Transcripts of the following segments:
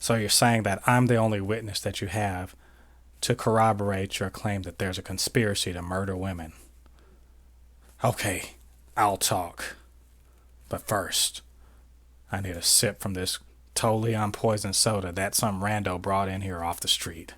So you're saying that I'm the only witness that you have to corroborate your claim that there's a conspiracy to murder women. Okay, I'll talk. But first, I need a sip from this totally unpoisoned soda that some rando brought in here off the street.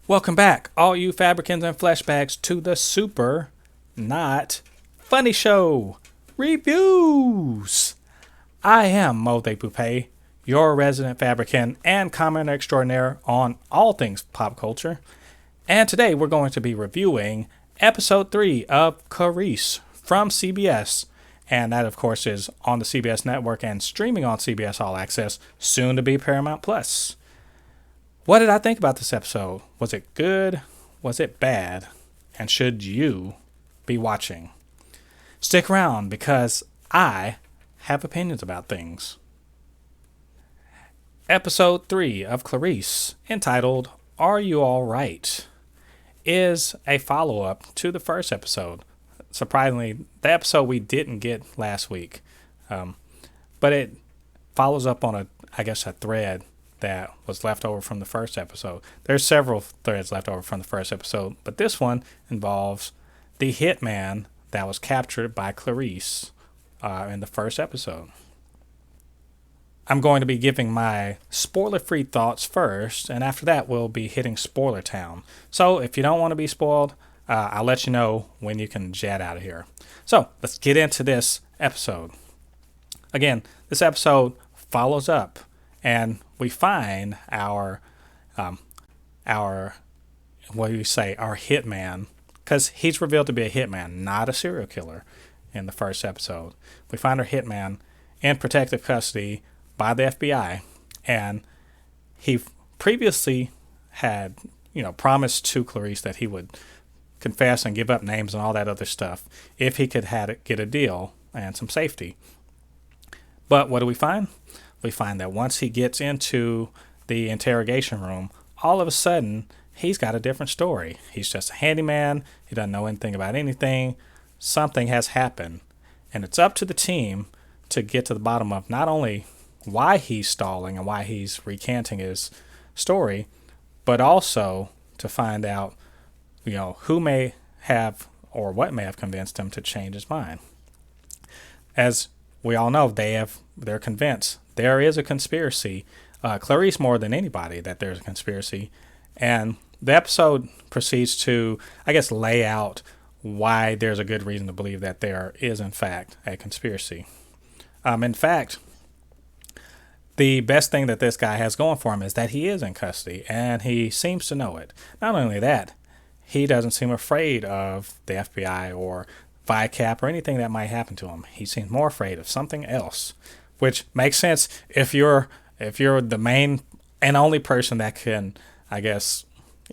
Welcome back, all you Fabricans and Fleshbags, to the super not funny show reviews. I am Jen Thépuppét, your resident Fabricant and commenter extraordinaire on all things pop culture. And today we're going to be reviewing episode 3 of Clarice from CBS. And that, of course, is on the CBS network and streaming on CBS All Access, soon to be Paramount Plus. What did I think about this episode? Was it good? Was it bad? And should you be watching? Stick around because I have opinions about things. Episode 3 of Clarice, entitled Are You All Right?, is a follow-up to the first episode. Surprisingly, the episode we didn't get last week. But it follows up on a thread that was left over from the first episode. There's several threads left over from the first episode, but this one involves the hitman that was captured by Clarice in the first episode. I'm going to be giving my spoiler-free thoughts first, and after that we'll be hitting Spoiler Town. So if you don't want to be spoiled, I'll let you know when you can jet out of here. So let's get into this episode. Again, this episode follows up, and we find our hitman, because he's revealed to be a hitman, not a serial killer in the first episode. We find our hitman in protective custody by the FBI, and he previously had, promised to Clarice that he would confess and give up names and all that other stuff if he could get a deal and some safety. But what do we find? We find that once he gets into the interrogation room, all of a sudden, he's got a different story. He's just a handyman. He doesn't know anything about anything. Something has happened. And it's up to the team to get to the bottom of not only why he's stalling and why he's recanting his story, but also to find out, who may have or what may have convinced him to change his mind. As we all know, they're convinced there is a conspiracy. Clarice more than anybody that there's a conspiracy. And the episode proceeds to, lay out why there's a good reason to believe that there is, in fact, a conspiracy. In fact, the best thing that this guy has going for him is that he is in custody, and he seems to know it. Not only that, he doesn't seem afraid of the FBI or VICAP or anything that might happen to him. He seems more afraid of something else, which makes sense if you're the main and only person that can,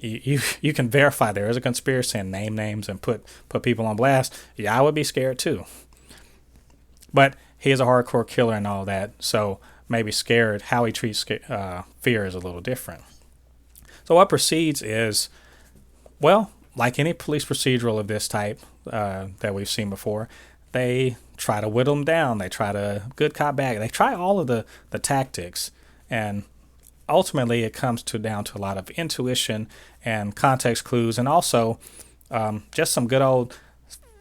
you can verify there is a conspiracy and name names and put people on blast. Yeah, I would be scared too. But he is a hardcore killer and all that, so maybe scared, how he treats fear is a little different. So what proceeds is, well, like any police procedural of this type that we've seen before, they try to whittle them down. They try to good cop bad. They try all of the tactics, and ultimately it comes down to a lot of intuition and context clues, and also just some good old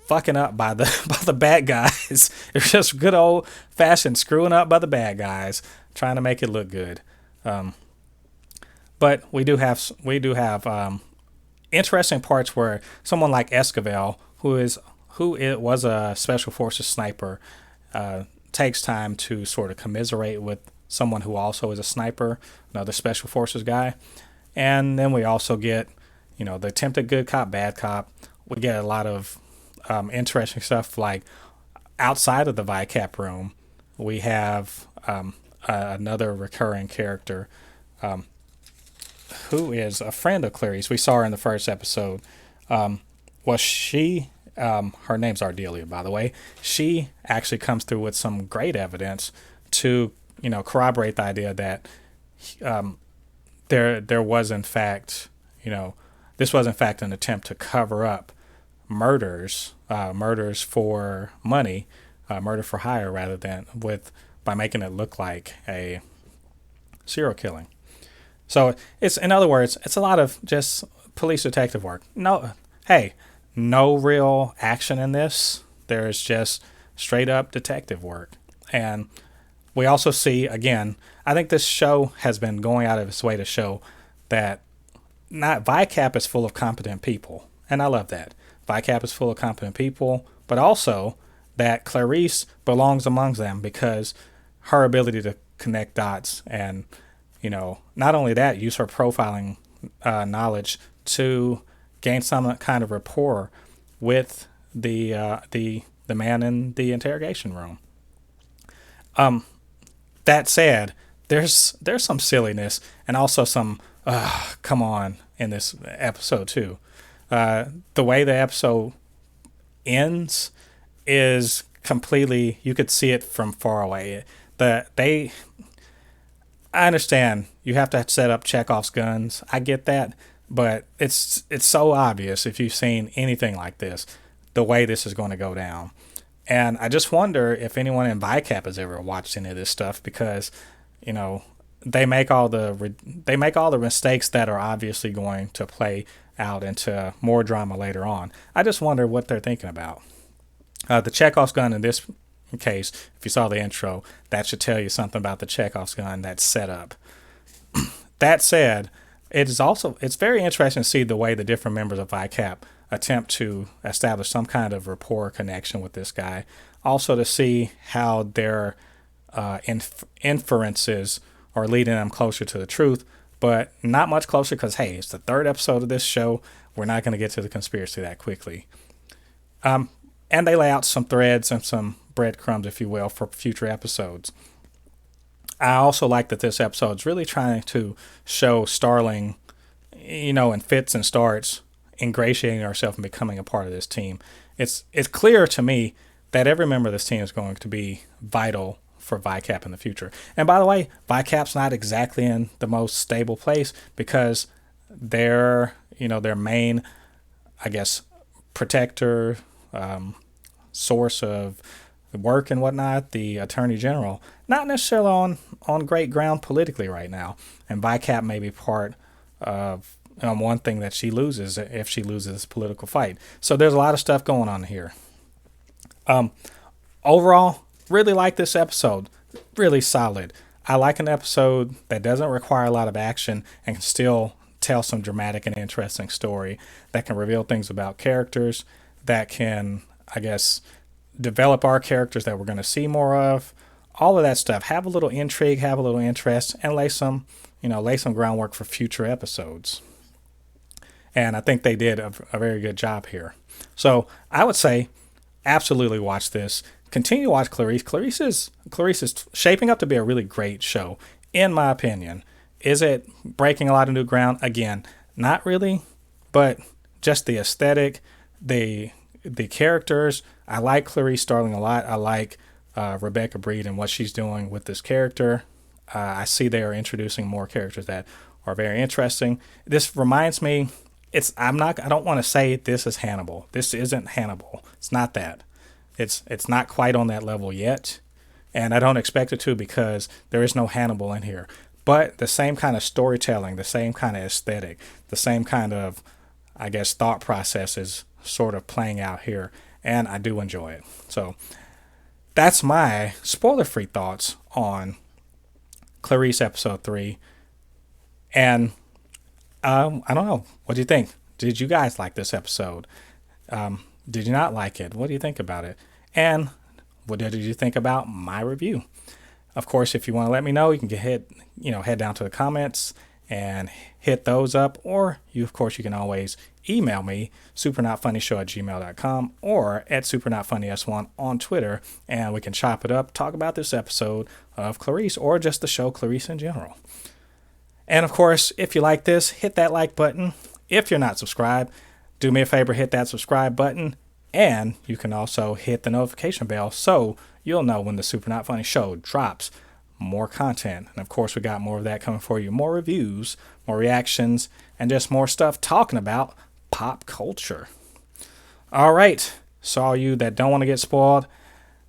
fucking up by the bad guys. It's just good old fashioned screwing up by the bad guys, trying to make it look good. But we do have interesting parts where someone like Esquivel, who was a special forces sniper, takes time to sort of commiserate with someone who also is a sniper, another special forces guy. And then we also get, the attempted good cop, bad cop. We get a lot of interesting stuff like outside of the VICAP room. We have another recurring character who is a friend of Clarice. We saw her in the first episode. Her name's Ardelia, by the way. She actually comes through with some great evidence to, corroborate the idea that there was in fact, this was in fact an attempt to cover up murders for money, murder for hire, rather than by making it look like a serial killing. So in other words, it's a lot of just police detective work. No real action in this. There's just straight up detective work. And we also see, again, I think this show has been going out of its way to show that not VICAP is full of competent people. And I love that. VICAP is full of competent people, but also that Clarice belongs amongst them because her ability to connect dots and, not only that, use her profiling knowledge to gain some kind of rapport with the man in the interrogation room. That said, there's some silliness and also some come on in this episode too. The way the episode ends is completely, you could see it from far away. I understand you have to set up Chekhov's guns. I get that, but it's so obvious if you've seen anything like this, the way this is going to go down. And I just wonder if anyone in VICAP has ever watched any of this stuff because, they make all the mistakes that are obviously going to play out into more drama later on. I just wonder what they're thinking about. The Chekhov's gun in this case, if you saw the intro, that should tell you something about the Chekhov's gun that's set up. That said, it's very interesting to see the way the different members of VICAP attempt to establish some kind of rapport connection with this guy. Also to see how their inferences are leading them closer to the truth, but not much closer because, hey, it's the third episode of this show. We're not going to get to the conspiracy that quickly. And they lay out some threads and some breadcrumbs, if you will, for future episodes. I also like that this episode is really trying to show Starling, in fits and starts, ingratiating herself and becoming a part of this team. It's clear to me that every member of this team is going to be vital for VICAP in the future. And by the way, VICAP's not exactly in the most stable place because their main, I guess, protector, source of work and whatnot, the Attorney General, not necessarily on great ground politically right now. And VICAP may be part of one thing that she loses if she loses this political fight. So there's a lot of stuff going on here. Overall, really like this episode. Really solid. I like an episode that doesn't require a lot of action and can still tell some dramatic and interesting story, that can reveal things about characters, that can, I guess, develop our characters that we're going to see more of. All of that stuff. Have a little intrigue, have a little interest, and lay some groundwork for future episodes. And I think they did a very good job here. So I would say absolutely watch this. Continue to watch Clarice. Clarice is shaping up to be a really great show, in my opinion. Is it breaking a lot of new ground? Again, not really, but just the aesthetic, the characters. I like Clarice Starling a lot. I like Rebecca Breed and what she's doing with this character. I see they are introducing more characters that are very interesting. This reminds me, I don't want to say this is Hannibal. This isn't Hannibal. It's not that. It's not quite on that level yet, and I don't expect it to because there is no Hannibal in here. But the same kind of storytelling, the same kind of aesthetic, the same kind of, I guess, thought process is sort of playing out here, and I do enjoy it. So that's my spoiler-free thoughts on Clarice episode 3. And I don't know. What do you think? Did you guys like this episode? Did you not like it? What do you think about it? And what did you think about my review? Of course, if you want to let me know, you can head down to the comments and hit those up. Or you can always email me, supernotfunnyshow@gmail.com or at supernotfunnys1 on Twitter, and we can chop it up, talk about this episode of Clarice or just the show Clarice in general. And of course, if you like this, hit that like button. If you're not subscribed, do me a favor, hit that subscribe button, and you can also hit the notification bell so you'll know when the Super Not Funny Show drops more content. And of course, we got more of that coming for you. More reviews, more reactions, and just more stuff talking about pop culture. All right. So all you that don't want to get spoiled,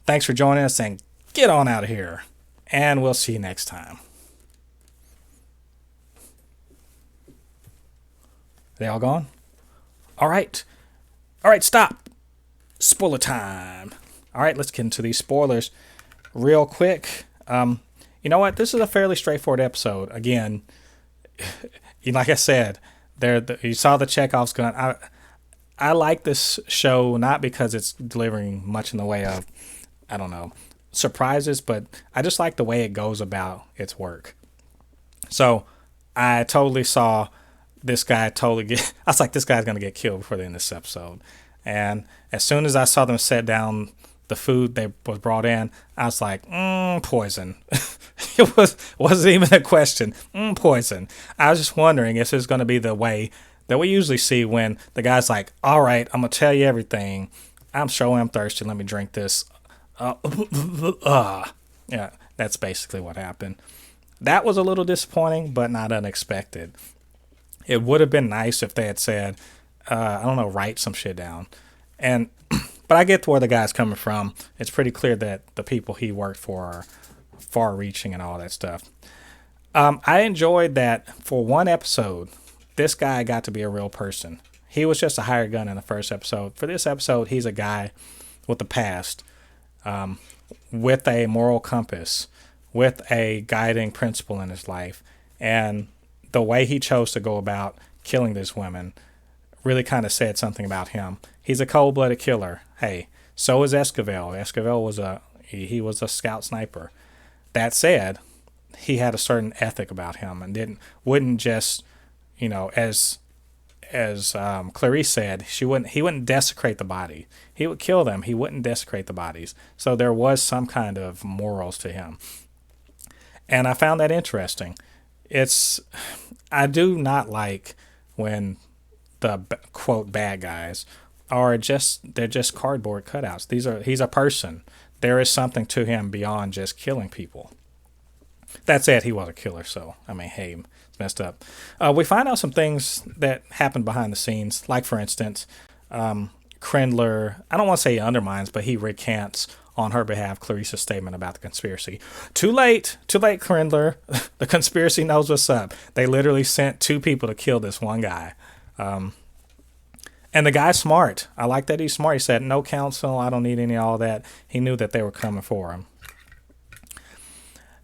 thanks for joining us and get on out of here. And we'll see you next time. They all gone? All right. All right, stop. Spoiler time. All right, let's get into these spoilers real quick. You know what? This is a fairly straightforward episode. Again, like I said, you saw the Chekhov's gun. I like this show not because it's delivering much in the way of, I don't know, surprises, but I just like the way it goes about its work. So I totally saw this guy I was like, this guy's going to get killed before the end of this episode. And as soon as I saw them set down the food that was brought in, I was like, poison. It wasn't even a question. Poison. I was just wondering if it's going to be the way that we usually see when the guy's like, all right, I'm going to tell you everything. I'm sure I'm thirsty. Let me drink this. Yeah, that's basically what happened. That was a little disappointing, but not unexpected. It would have been nice if they had said, I don't know, write some shit down. But I get to where the guy's coming from. It's pretty clear that the people he worked for are far-reaching and all that stuff. I enjoyed that for one episode, this guy got to be a real person. He was just a hired gun in the first episode. For this episode, he's a guy with a past, with a moral compass, with a guiding principle in his life. And the way he chose to go about killing these women really kind of said something about him. He's a cold-blooded killer. Hey, so is Esquivel. Esquivel was a scout sniper. That said, he had a certain ethic about him and wouldn't just, as Clarice said, he wouldn't desecrate the body. He would kill them. He wouldn't desecrate the bodies. So there was some kind of morals to him. And I found that interesting. I do not like when the quote bad guys they're just cardboard cutouts. He's a person. There is something to him beyond just killing people. That said, he was a killer, so hey, it's messed up. We find out some things that happened behind the scenes, like for instance, Krendler. I don't want to say he undermines, but he recants on her behalf Clarice's statement about the conspiracy. Too late, Krendler. The conspiracy knows what's up. They literally sent 2 people to kill this one guy. And the guy's smart. I like that he's smart. He said, no counsel, I don't need any of all that. He knew that they were coming for him.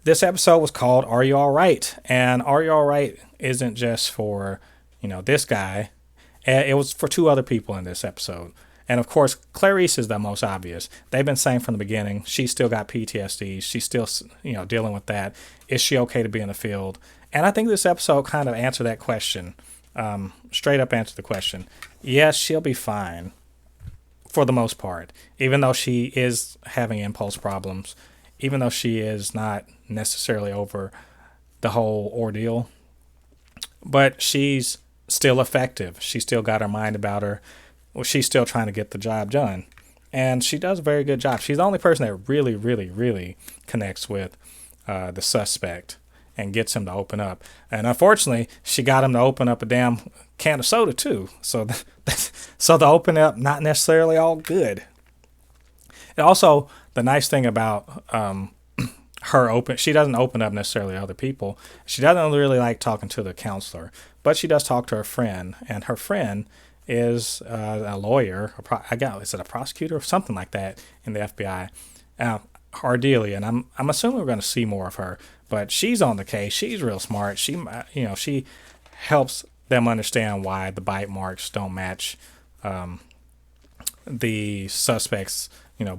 This episode was called Are You All Right? And Are You All Right isn't just for, this guy. It was for 2 other people in this episode. And of course, Clarice is the most obvious. They've been saying from the beginning, she's still got PTSD. She's still, dealing with that. Is she okay to be in the field? And I think this episode kind of answered that question. Straight up answered the question. Yes, she'll be fine for the most part, even though she is having impulse problems, even though she is not necessarily over the whole ordeal, but she's still effective. She's still got her mind about her. Well, she's still trying to get the job done, and she does a very good job. She's the only person that really, really, really connects with the suspect and gets him to open up. And unfortunately, she got him to open up a damn can of soda too. So the open up, not necessarily all good. And also, the nice thing about she doesn't open up necessarily to other people. She doesn't really like talking to the counselor, but she does talk to her friend, and her friend is a lawyer. Is it a prosecutor or something like that in the FBI? Ardelia, and I'm assuming we're going to see more of her, but she's on the case. She's real smart. She helps them understand why the bite marks don't match the suspect's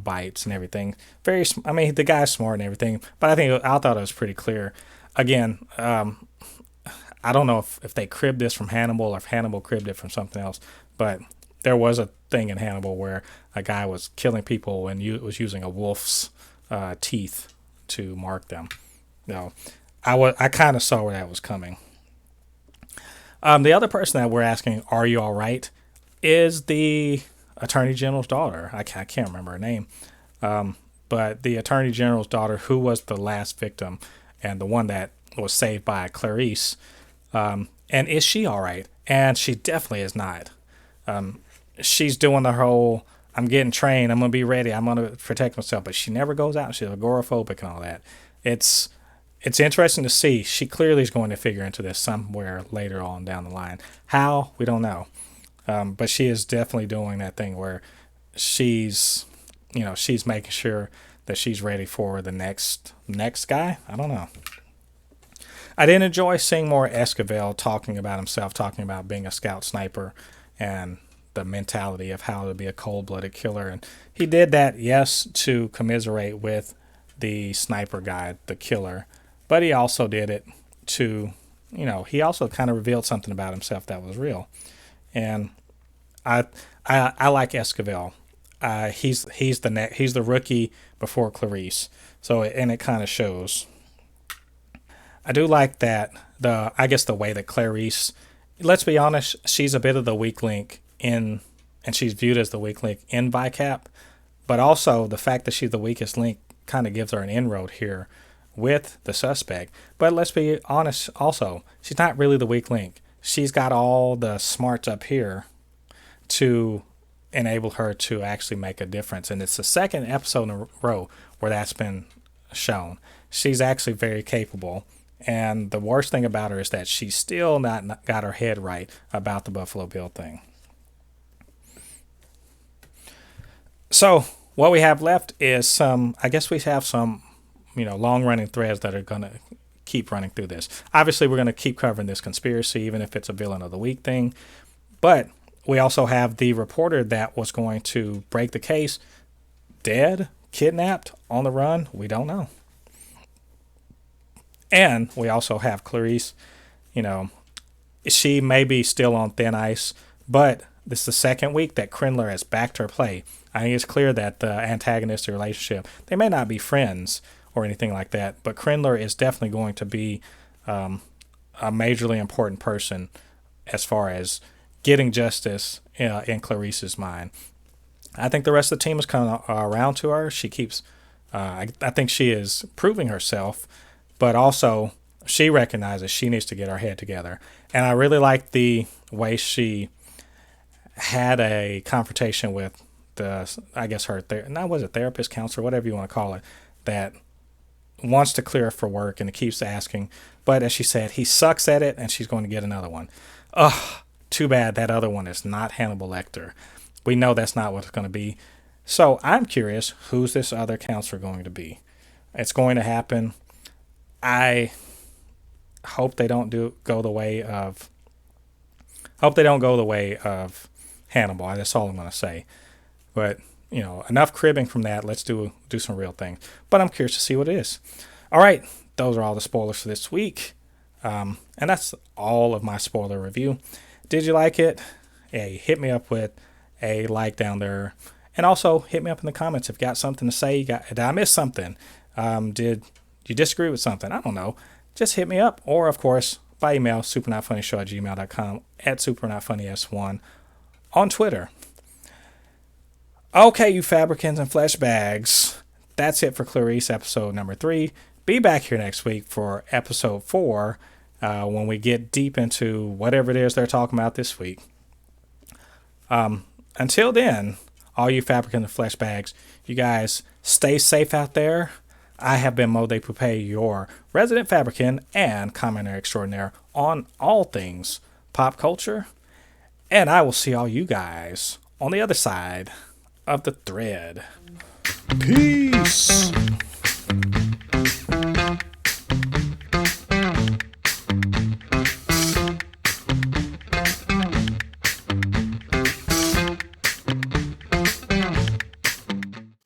bites and everything. The guy's smart and everything, but I thought it was pretty clear. Again, I don't know if they cribbed this from Hannibal or if Hannibal cribbed it from something else, but there was a thing in Hannibal where a guy was killing people and was using a wolf's teeth to mark them. I kind of saw where that was coming. The other person that we're asking, are you all right, is the Attorney General's daughter. I can't remember her name, but the Attorney General's daughter, who was the last victim and the one that was saved by Clarice. And is she all right? And she definitely is not. she's doing the whole, I'm getting trained, I'm going to be ready, I'm going to protect myself, but she never goes out. She's agoraphobic and all that. It's interesting to see. She clearly is going to figure into this somewhere later on down the line. How? We don't know. But she is definitely doing that thing where she's making sure that she's ready for the next guy. I don't know. I did enjoy seeing more Esquivel talking about himself, talking about being a scout sniper and the mentality of how to be a cold-blooded killer. And he did that, yes, to commiserate with the sniper guy, the killer, but he also did it to, he also kind of revealed something about himself that was real. And I like Esquivel. He's the rookie before Clarice. So, and it kind of shows. I do like that the way that Clarice, let's be honest, she's a bit of the weak link and she's viewed as the weak link in VICAP, but also the fact that she's the weakest link kind of gives her an inroad here with the suspect. But let's be honest also, she's not really the weak link. She's got all the smarts up here to enable her to actually make a difference. And it's the second episode in a row where that's been shown. She's actually very capable. And the worst thing about her is that she's still not got her head right about the Buffalo Bill thing. So what we have left is we have some, long-running threads that are going to keep running through this. Obviously, we're going to keep covering this conspiracy, even if it's a villain of the week thing. But we also have the reporter that was going to break the case dead, kidnapped, on the run. We don't know. And we also have Clarice, she may be still on thin ice, but this is the second week that Krindler has backed her play. I think it's clear that the antagonistic relationship, they may not be friends or anything like that, but Krindler is definitely going to be a majorly important person as far as getting justice in Clarice's mind. I think the rest of the team is coming around to her. She keeps, I think she is proving herself, but also she recognizes she needs to get her head together. And I really like the way she had a confrontation with her therapist, counselor, whatever you want to call it, that wants to clear for work and keeps asking. But as she said, he sucks at it and she's going to get another one. Ugh, too bad that other one is not Hannibal Lecter. We know that's not what it's going to be. So I'm curious, who's this other counselor going to be? It's going to happen. I hope they don't go the way of Hannibal. That's all I'm going to say. But, enough cribbing from that. Let's do some real things. But I'm curious to see what it is. All right. Those are all the spoilers for this week. And that's all of my spoiler review. Did you like it? Hey, hit me up with a like down there. And also hit me up in the comments if you got something to say. Did I miss something? Did you disagree with something? I don't know. Just hit me up. Or, of course, by email, supernotfunnyshow@gmail.com, @supernotfunnys1 on Twitter. Okay, you Fabricans and Fleshbags. That's it for Clarice episode number 3. Be back here next week for episode 4 when we get deep into whatever it is they're talking about this week. Until then, all you Fabricans and Fleshbags, you guys stay safe out there. I have been Jen Thépuppét, your resident Fabricant and commenter extraordinaire on all things pop culture. And I will see all you guys on the other side of the thread. Peace.